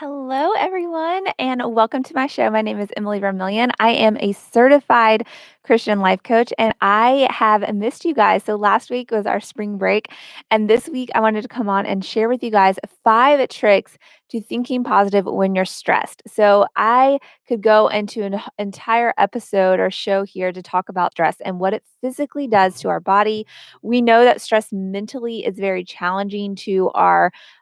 Hello, everyone, and welcome to my show. My name is Emily Vermillion. I am a certified Christian life coach, and I have missed you guys. So, last week was our spring break, and this week I wanted to come on and share with you guys 5 tricks to thinking positive when you're stressed. So, I could go into an entire episode or show here to talk about stress and what it physically does to our body. We know that stress mentally is very challenging to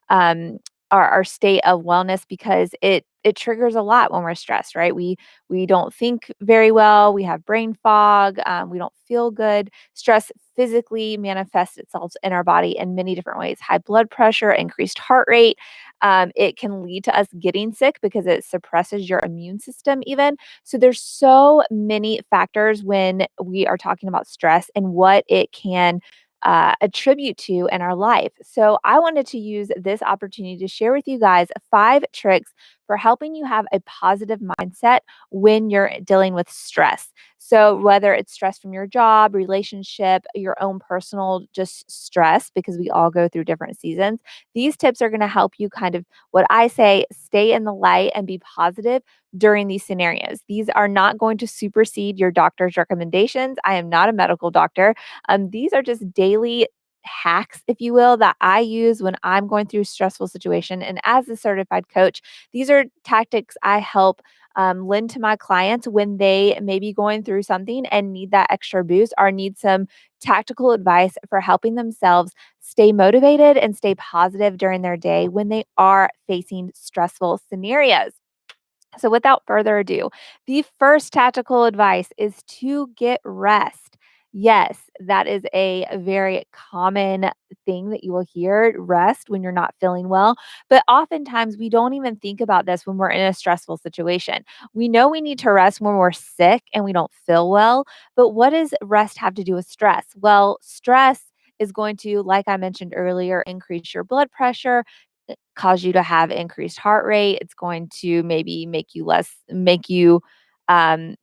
um, our state of wellness because it triggers a lot when we're stressed, right? We don't think very well, we have brain fog, we don't feel good. Stress physically manifests itself in our body in many different ways. High blood pressure, increased heart rate. It can lead to us getting sick because it suppresses your immune system even. So there's so many factors when we are talking about stress and what it can attribute to in our life. So, I wanted to use this opportunity to share with you guys 5 tricks for helping you have a positive mindset when you're dealing with stress. So, whether it's stress from your job, relationship, your own personal just stress, because we all go through different seasons, these tips are going to help you kind of what I say, stay in the light and be positive during these scenarios. These are not going to supersede your doctor's recommendations. I am not a medical doctor. These are just daily hacks, if you will, that I use when I'm going through a stressful situation. And as a certified coach, these are tactics I help lend to my clients when they may be going through something and need that extra boost or need some tactical advice for helping themselves stay motivated and stay positive during their day when they are facing stressful scenarios. So, without further ado, the first tactical advice is to get rest. Yes, that is a very common thing that you will hear rest when you're not feeling well. But oftentimes we don't even think about this when we're in a stressful situation. We know we need to rest when we're sick and we don't feel well. But what does rest have to do with stress? Well, stress is going to, like I mentioned earlier, increase your blood pressure, cause you to have increased heart rate. It's going to maybe um,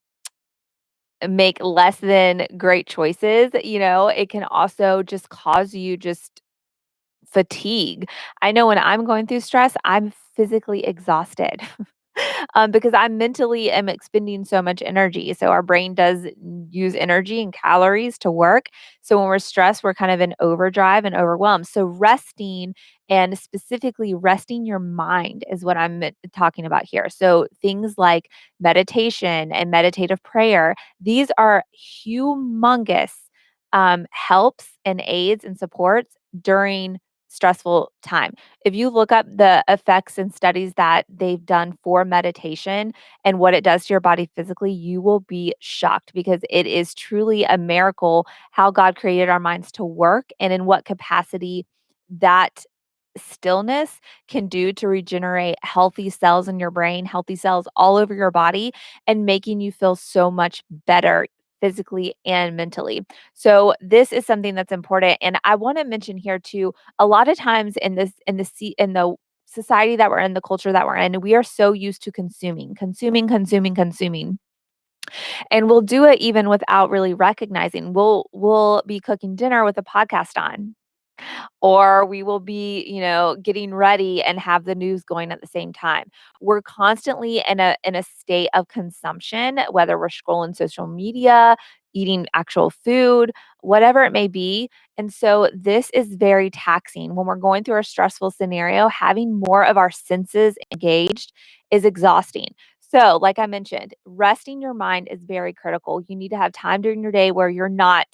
make less than great choices. It can also just cause you just fatigue. I know when I'm going through stress, I'm physically exhausted. Because I mentally am expending so much energy. So our brain does use energy and calories to work. So when we're stressed, we're kind of in overdrive and overwhelmed. So resting and specifically resting your mind is what I'm talking about here. So things like meditation and meditative prayer, these are humongous helps and aids and supports during stressful time. If you look up the effects and studies that they've done for meditation and what it does to your body physically, you will be shocked because it is truly a miracle how God created our minds to work and in what capacity that stillness can do to regenerate healthy cells in your brain, healthy cells all over your body, and making you feel so much better physically and mentally. So this is something that's important, and I want to mention here too, a lot of times in the society that we're in, the culture that we're in, we are so used to consuming. And we'll do it even without really recognizing. We'll be cooking dinner with a podcast on, or we will be, getting ready and have the news going at the same time. We're constantly in a state of consumption, whether we're scrolling social media, eating actual food, whatever it may be. And so this is very taxing. When we're going through a stressful scenario, having more of our senses engaged is exhausting. So, like I mentioned, resting your mind is very critical. You need to have time during your day where you're not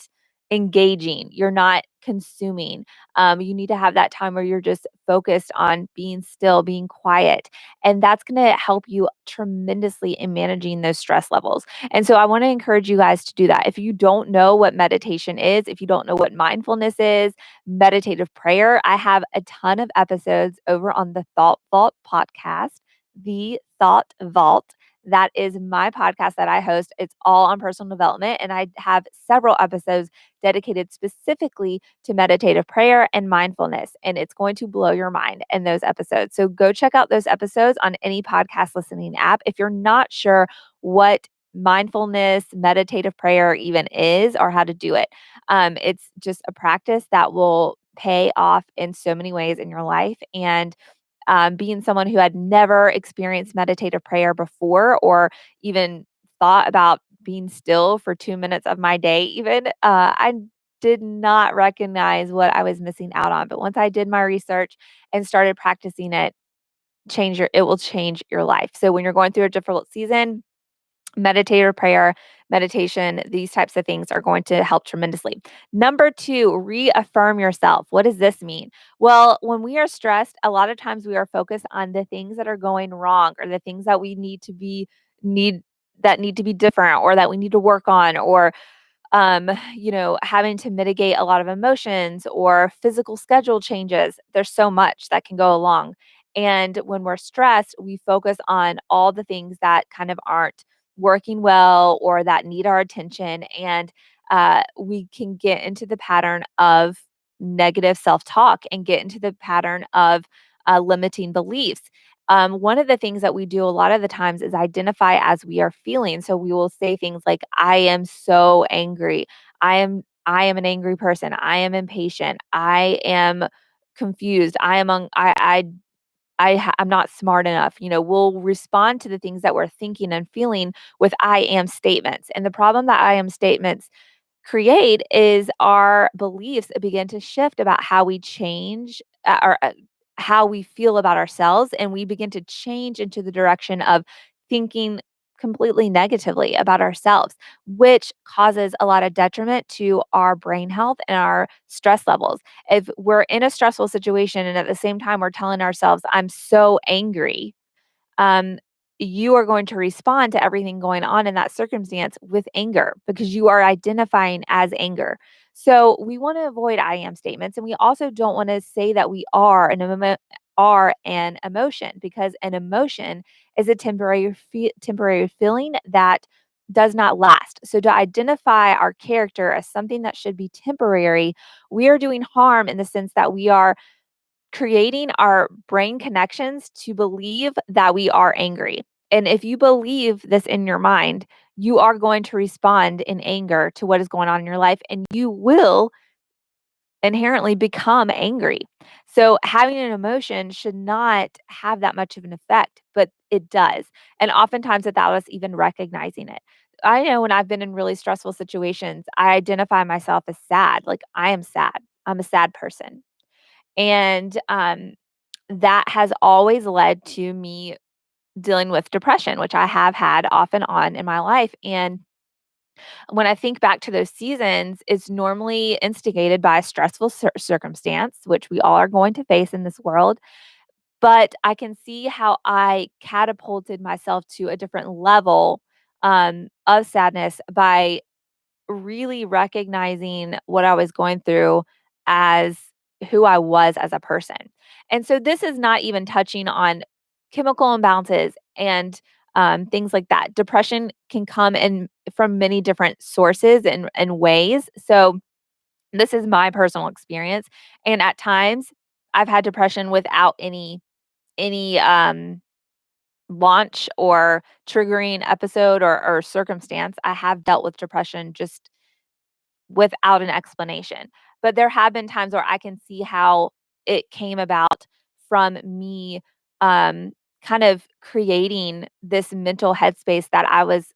engaging, you're not consuming. You need to have that time where you're just focused on being still, being quiet. And that's going to help you tremendously in managing those stress levels. And so I want to encourage you guys to do that. If you don't know what meditation is, if you don't know what mindfulness is, meditative prayer, I have a ton of episodes over on the Thought Vault podcast, the Thought Vault. That is my podcast that I host. It's all on personal development, and I have several episodes dedicated specifically to meditative prayer and mindfulness. And it's going to blow your mind in those episodes. So go check out those episodes on any podcast listening app. If you're not sure what mindfulness, meditative prayer even is or how to do it, it's just a practice that will pay off in so many ways in your life. And being someone who had never experienced meditative prayer before or even thought about being still for 2 minutes of my day, even, I did not recognize what I was missing out on. But once I did my research and started practicing it will change your life. So when you're going through a difficult season, meditative prayer, meditation, these types of things are going to help tremendously. Number two, reaffirm yourself. What does this mean? Well, when we are stressed, a lot of times we are focused on the things that are going wrong or the things that we need need to be different or that we need to work on or having to mitigate a lot of emotions or physical schedule changes. There's so much that can go along. And when we're stressed, we focus on all the things that kind of aren't working well or that need our attention. And we can get into the pattern of negative self talk and get into the pattern of limiting beliefs. One of the things that we do a lot of the times is identify as we are feeling. So we will say things like, I am so angry. I am an angry person. I am impatient. I am confused. I am un- I'm not smart enough. We'll respond to the things that we're thinking and feeling with I am statements. And the problem that I am statements create is our beliefs begin to shift about how we change or how we feel about ourselves. And we begin to change into the direction of thinking completely negatively about ourselves, which causes a lot of detriment to our brain health and our stress levels. If we're in a stressful situation and at the same time we're telling ourselves, I'm so angry, um, you are going to respond to everything going on in that circumstance with anger because you are identifying as anger. So we want to avoid I am statements, and we also don't want to say that we are an emotion because an emotion is a temporary feeling that does not last. So to identify our character as something that should be temporary, we are doing harm in the sense that we are creating our brain connections to believe that we are angry. And if you believe this in your mind, you are going to respond in anger to what is going on in your life, and you will inherently become angry. So, having an emotion should not have that much of an effect, but it does. And oftentimes, without us even recognizing it. I know when I've been in really stressful situations, I identify myself as sad. Like, I am sad. I'm a sad person. And that has always led to me dealing with depression, which I have had off and on in my life. And when I think back to those seasons, it's normally instigated by a stressful circumstance, which we all are going to face in this world. But I can see how I catapulted myself to a different level of sadness by really recognizing what I was going through as who I was as a person. And so this is not even touching on chemical imbalances and things like that. Depression can come in from many different sources and ways. So this is my personal experience. And at times I've had depression without any launch or triggering episode or circumstance. I have dealt with depression just without an explanation. But there have been times where I can see how it came about from me um, kind of creating this mental headspace that I was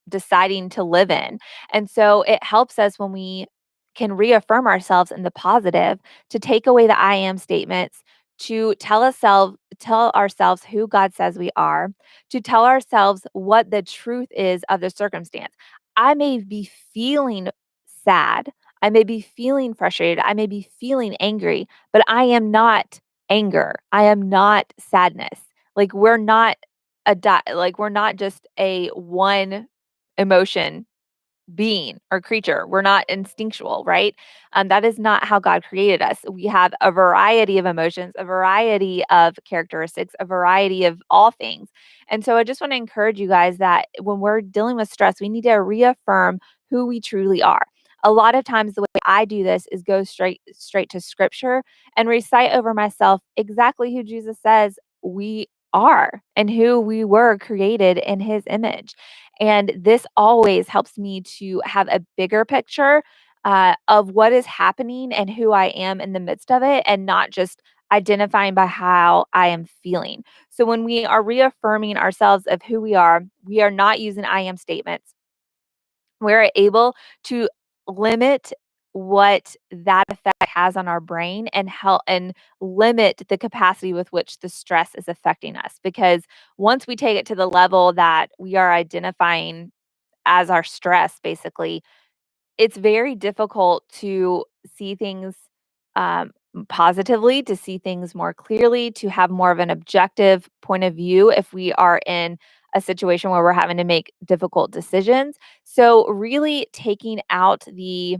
deciding to live in. And so it helps us when we can reaffirm ourselves in the positive, to take away the I am statements, to tell ourselves who God says we are, to tell ourselves what the truth is of the circumstance. I may be feeling sad, I may be feeling frustrated, I may be feeling angry, but I am not anger. I am not sadness. Like we're not just a one emotion being or creature. We're not instinctual, right? That is not how God created us. We have a variety of emotions, a variety of characteristics, a variety of all things. And so I just want to encourage you guys that when we're dealing with stress, we need to reaffirm who we truly are. A lot of times the way I do this is go straight to scripture and recite over myself exactly who Jesus says we are and who we were created in his image. And this always helps me to have a bigger picture of what is happening and who I am in the midst of it, and not just identifying by how I am feeling. So when we are reaffirming ourselves of who we are not using I am statements. We're able to limit what that effect has on our brain and help and limit the capacity with which the stress is affecting us. Because once we take it to the level that we are identifying as our stress, basically, it's very difficult to see things um, positively, to see things more clearly, to have more of an objective point of view if we are in a situation where we're having to make difficult decisions. So really taking out the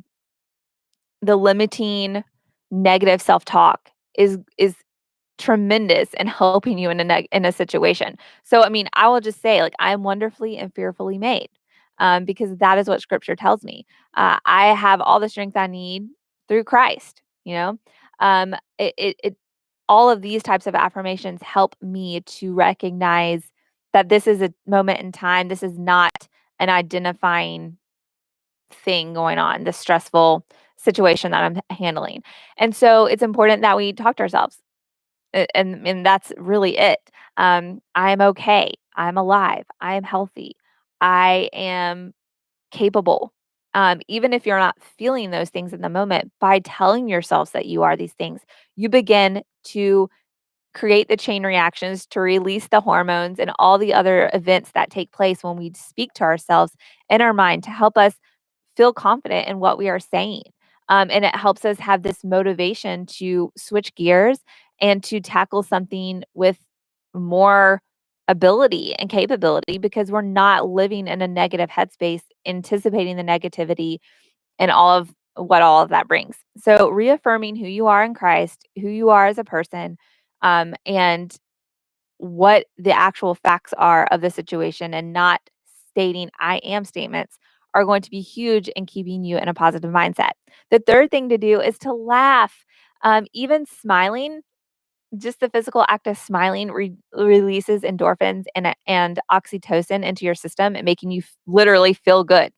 limiting negative self-talk is tremendous in helping you in in a situation. So, I mean, I will just say, like, I'm wonderfully and fearfully made, because that is what Scripture tells me. I have all the strength I need through Christ. It all of these types of affirmations help me to recognize that this is a moment in time. This is not an identifying thing going on, the stressful situation that I'm handling. And so it's important that we talk to ourselves and that's really it. I'm okay. I'm alive. I am healthy. I am capable. Even if you're not feeling those things in the moment, by telling yourselves that you are these things, you begin to create the chain reactions to release the hormones and all the other events that take place when we speak to ourselves in our mind to help us feel confident in what we are saying. And it helps us have this motivation to switch gears and to tackle something with more ability and capability because we're not living in a negative headspace, anticipating the negativity and all of that brings. So, reaffirming who you are in Christ, who you are as a person, and what the actual facts are of the situation and not stating I am statements are going to be huge in keeping you in a positive mindset. The third thing to do is to laugh. Even smiling, just the physical act of smiling releases endorphins and oxytocin into your system and making you literally feel good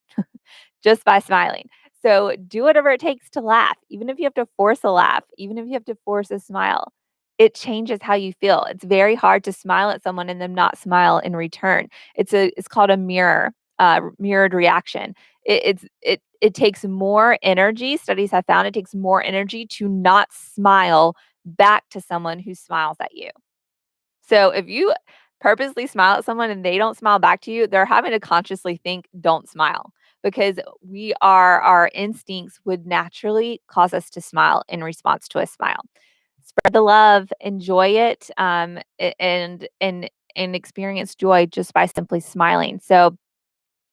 just by smiling. So do whatever it takes to laugh, even if you have to force a laugh, even if you have to force a smile. It changes how you feel. It's very hard to smile at someone and them not smile in return. It's called a mirrored reaction. It takes more energy. Studies have found it takes more energy to not smile back to someone who smiles at you. So if you purposely smile at someone and they don't smile back to you, they're having to consciously think, don't smile. Because our instincts would naturally cause us to smile in response to a smile. Spread the love, enjoy it, and experience joy just by simply smiling. So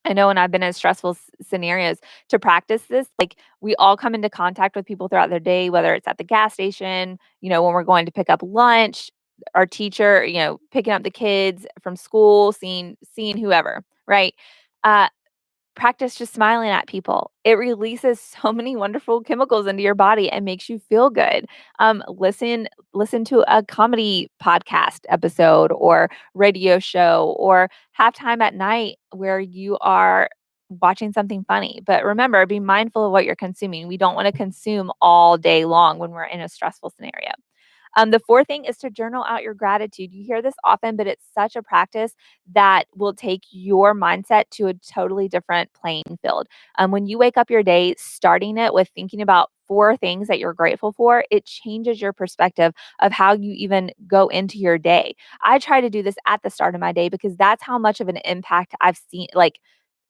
I know when I've been in stressful scenarios to practice this, like we all come into contact with people throughout their day, whether it's at the gas station, when we're going to pick up lunch, our teacher, picking up the kids from school, seeing whoever, right? Uh, Practice just smiling at people. It releases so many wonderful chemicals into your body and makes you feel good. Listen to a comedy podcast episode or radio show or have time at night where you are watching something funny. But remember, be mindful of what you're consuming. We don't want to consume all day long when we're in a stressful scenario. The fourth thing is to journal out your gratitude. You hear this often, but it's such a practice that will take your mindset to a totally different playing field. When you wake up your day, starting it with thinking about four things that you're grateful for, it changes your perspective of how you even go into your day. I try to do this at the start of my day because that's how much of an impact I've seen, like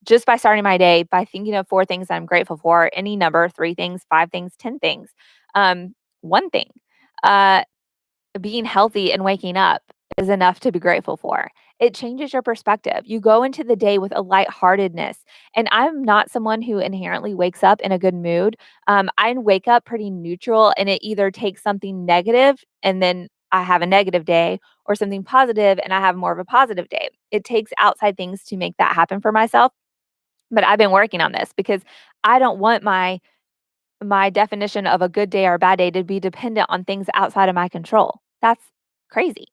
just by starting my day by thinking of four things I'm grateful for, any number, three things, five things, 10 things, one thing. Uh, Being healthy and waking up is enough to be grateful for. It changes your perspective. You go into the day with a lightheartedness. And I'm not someone who inherently wakes up in a good mood. I wake up pretty neutral, and it either takes something negative and then I have a negative day, or something positive and I have more of a positive day. It takes outside things to make that happen for myself. But I've been working on this because I don't want my definition of a good day or a bad day to be dependent on things outside of my control. That's crazy.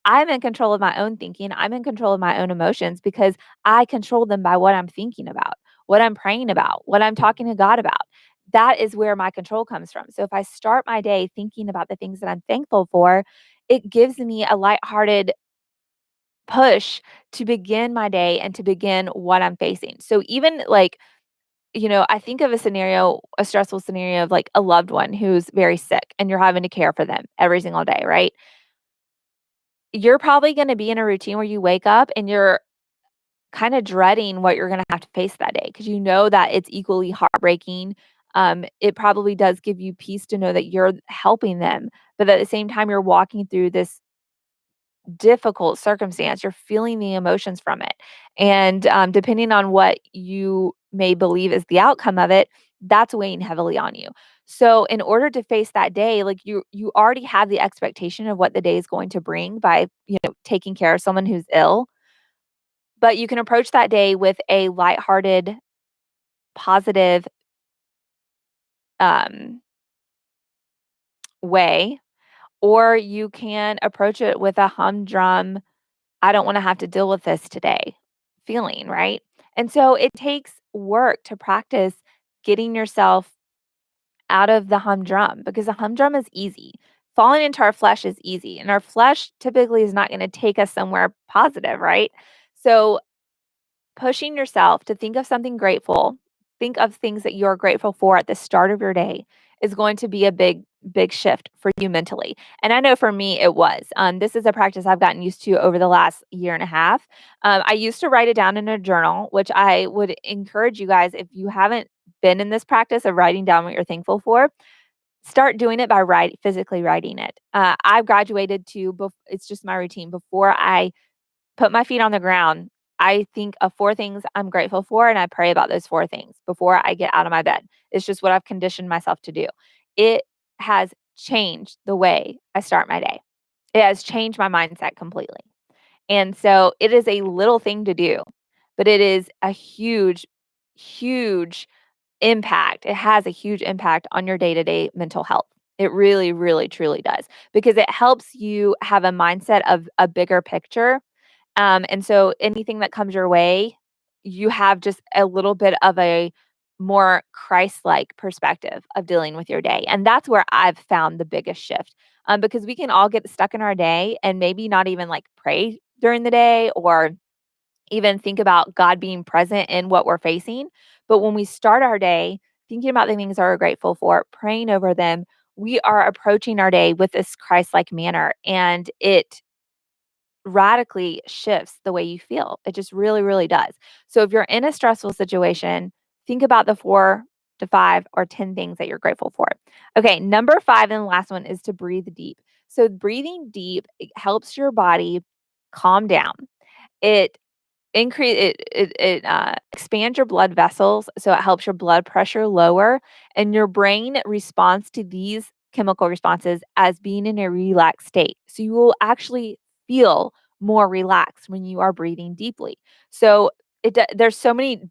I'm in control of my own thinking. I'm in control of my own emotions because I control them by what I'm thinking about, what I'm praying about, what I'm talking to God about. that is where my control comes from. So if I start my day thinking about the things that I'm thankful for, it gives me a lighthearted push to begin my day and to begin what I'm facing. So even like, I think of a stressful scenario of like a loved one who's very sick and you're having to care for them every single day, right? You're probably going to be in a routine where you wake up and you're kind of dreading what you're going to have to face that day because you know that it's equally heartbreaking. It probably does give you peace to know that you're helping them, but at the same time, you're walking through this difficult circumstance. You're feeling the emotions from it. And depending on what you may believe is the outcome of it, that's weighing heavily on you. So in order to face that day, like you already have the expectation of what the day is going to bring by, taking care of someone who's ill, but you can approach that day with a lighthearted, positive um way, or you can approach it with a humdrum, I don't want to have to deal with this today feeling, right? And so it takes work to practice getting yourself out of the humdrum because the humdrum is easy. Falling into our flesh is easy, and our flesh typically is not going to take us somewhere positive, right? So pushing yourself to think of something grateful, think of things that you're grateful for at the start of your day is going to be a big shift for you mentally. And I know for me it was. This is a practice I've gotten used to over the last year and a half. I used to write it down in a journal, which I would encourage you guys, if you haven't been in this practice of writing down what you're thankful for, start doing it by physically writing it. I've graduated to, it's just my routine. Before I put my feet on the ground, I think of 4 things I'm grateful for, and I pray about those 4 things before I get out of my bed. It's just what I've conditioned myself to do. It has changed the way I start my day. It has changed my mindset completely. And so it is a little thing to do, but it is a huge, huge impact. It has a huge impact on your day-to-day mental health. It really, really, truly does because it helps you have a mindset of a bigger picture, and so anything that comes your way, you have just a little bit of a more Christ-like perspective of dealing with your day. And that's where I've found the biggest shift. Because we can all get stuck in our day and maybe not even like pray during the day or even think about God being present in what we're facing. But when we start our day thinking about the things that we're grateful for, praying over them, we are approaching our day with this Christ-like manner. And it radically shifts the way you feel. It just really, really does. So if you're in a stressful situation, think about the 4 to 5 or 10 things that you're grateful for. Okay, number 5 and the last one is to breathe deep. So breathing deep, it helps your body calm down. It expands your blood vessels, so it helps your blood pressure lower, and your brain responds to these chemical responses as being in a relaxed state. So you will actually feel more relaxed when you are breathing deeply. So there's so many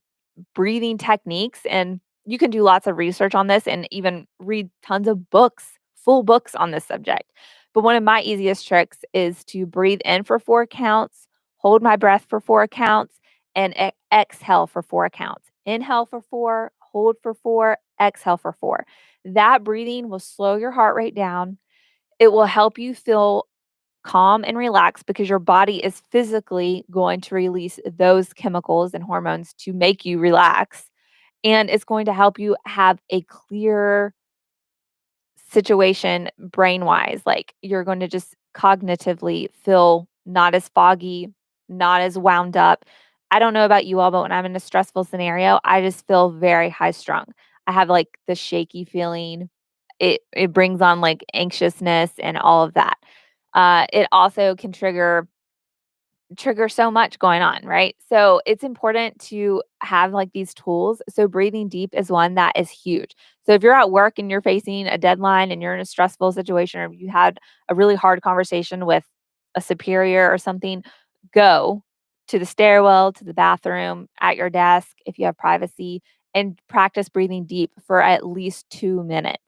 breathing techniques, and you can do lots of research on this and even read tons of books, full books on this subject. But one of my easiest tricks is to breathe in for 4 counts, hold my breath for 4 counts, and exhale for 4 counts. Inhale for 4, hold for 4, exhale for 4. That breathing will slow your heart rate down. It will help you feel calm and relaxed because your body is physically going to release those chemicals and hormones to make you relax. And it's going to help you have a clear situation brain wise. Like you're going to just cognitively feel not as foggy, not as wound up. I don't know about you all, but when I'm in a stressful scenario, I just feel very high strung. I have like the shaky feeling. It brings on like anxiousness and all of that. It also can trigger so much going on, right? So it's important to have like these tools. So breathing deep is one that is huge. So if you're at work and you're facing a deadline and you're in a stressful situation or you had a really hard conversation with a superior or something, go to the stairwell, to the bathroom, at your desk if you have privacy and practice breathing deep for at least 2 minutes.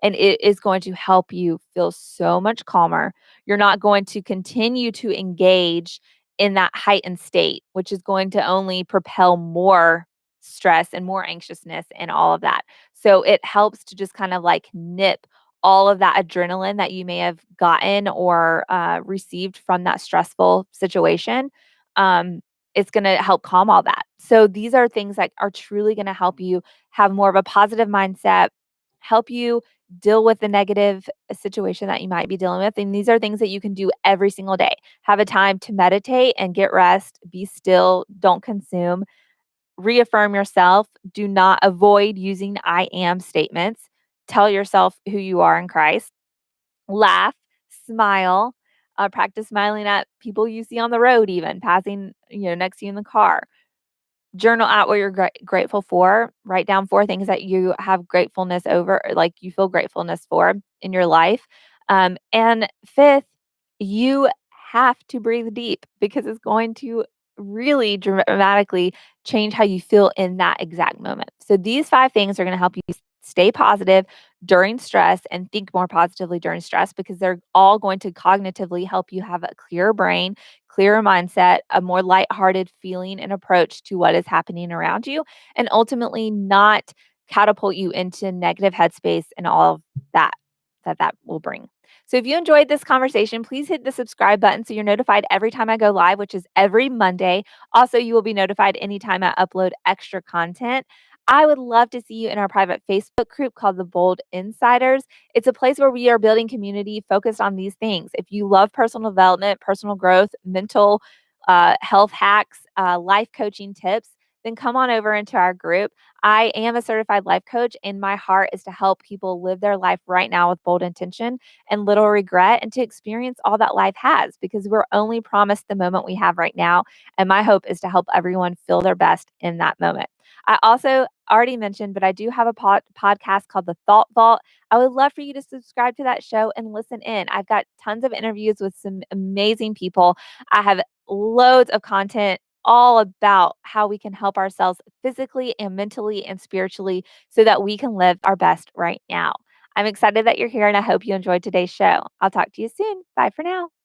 And it is going to help you feel so much calmer. You're not going to continue to engage in that heightened state, which is going to only propel more stress and more anxiousness and all of that. So it helps to just kind of like nip all of that adrenaline that you may have gotten or received from that stressful situation. Um, it's going to help calm all that. So these are things that are truly going to help you have more of a positive mindset, help you deal with the negative situation that you might be dealing with. And these are things that you can do every single day. Have a time to meditate and get rest, be still, don't consume, reaffirm yourself, do not avoid using I am statements. Tell yourself who you are in Christ. Laugh, smile, practice smiling at people you see on the road, even passing, next to you in the car. Journal out what you're grateful for. Write down 4 things that you have gratefulness over, or, like, you feel gratefulness for in your life. And 5th, you have to breathe deep because it's going to really dramatically change how you feel in that exact moment. So these 5 things are gonna help you stay positive during stress and think more positively during stress because they're all going to cognitively help you have a clearer brain, clearer mindset, a more lighthearted feeling and approach to what is happening around you, and ultimately not catapult you into negative headspace and all of that that will bring. So if you enjoyed this conversation, please hit the subscribe button so you're notified every time I go live, which is every Monday. Also, you will be notified anytime I upload extra content. I would love to see you in our private Facebook group called the Bold Insiders. It's a place where we are building community focused on these things. If you love personal development, personal growth, mental health hacks, life coaching tips, then come on over into our group. I am a certified life coach, and my heart is to help people live their life right now with bold intention and little regret and to experience all that life has because we're only promised the moment we have right now. And my hope is to help everyone feel their best in that moment. I also already mentioned, but I do have a podcast called The Thought Vault. I would love for you to subscribe to that show and listen in. I've got tons of interviews with some amazing people. I have loads of content all about how we can help ourselves physically and mentally and spiritually so that we can live our best right now. I'm excited that you're here and I hope you enjoyed today's show. I'll talk to you soon. Bye for now.